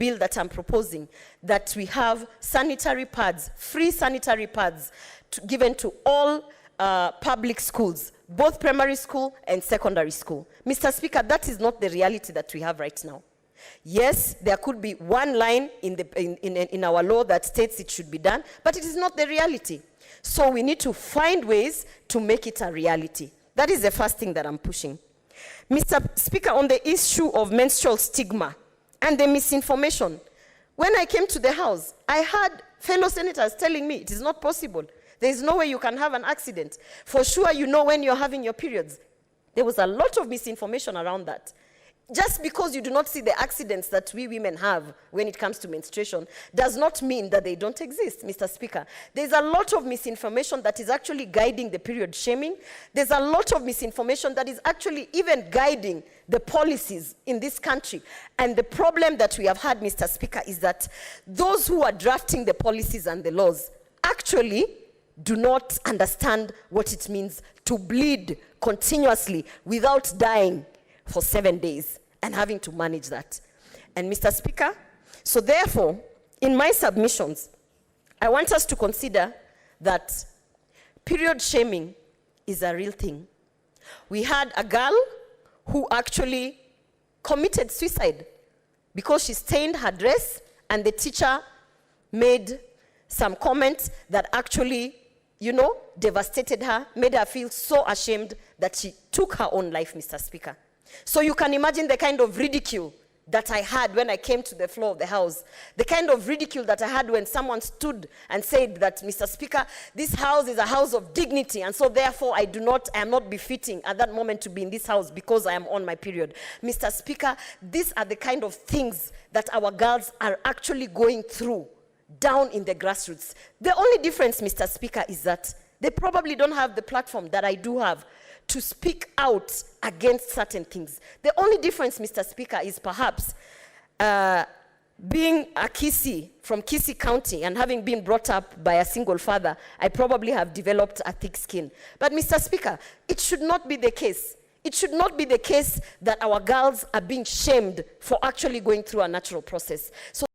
bill that I'm proposing, that we have sanitary pads, free sanitary pads given to all public schools, both primary school and secondary school. Mr. Speaker, that is not the reality that we have right now. Yes, there could be one line in our law that states it should be done, but it is not the reality. So we need to find ways to make it a reality. That is the first thing that I'm pushing. Mr. Speaker, on the issue of menstrual stigma and the misinformation, when I came to the House, I had fellow senators telling me it is not possible. There is no way you can have an accident. For sure, you know when you're having your periods. There was a lot of misinformation around that. Just because you do not see the accidents that we women have when it comes to menstruation does not mean that they don't exist, Mr. Speaker. There's a lot of misinformation that is actually guiding the period shaming. There's a lot of misinformation that is actually even guiding the policies in this country. And the problem that we have had, Mr. Speaker, is that those who are drafting the policies and the laws actually do not understand what it means to bleed continuously without dying for 7 days and having to manage that. And Mr. Speaker, so therefore, in my submissions, I want us to consider that period shaming is a real thing. We had a girl who actually committed suicide because she stained her dress, and the teacher made some comments that actually, devastated her, made her feel so ashamed that she took her own life, Mr. Speaker. So you can imagine the kind of ridicule that I had when I came to the floor of the House, the kind of ridicule that I had when someone stood and said that, Mr. Speaker, this House is a house of dignity, and so therefore I am not befitting at that moment to be in this House because I am on my period. Mr. Speaker, these are the kind of things that our girls are actually going through down in the grassroots. The only difference, Mr. Speaker, is that they probably don't have the platform that I do have to speak out against certain things. The only difference, Mr. Speaker, is perhaps being a Kisii, from Kisii County, and having been brought up by a single father, I probably have developed a thick skin. But, Mr. Speaker, it should not be the case. It should not be the case that our girls are being shamed for actually going through a natural process. So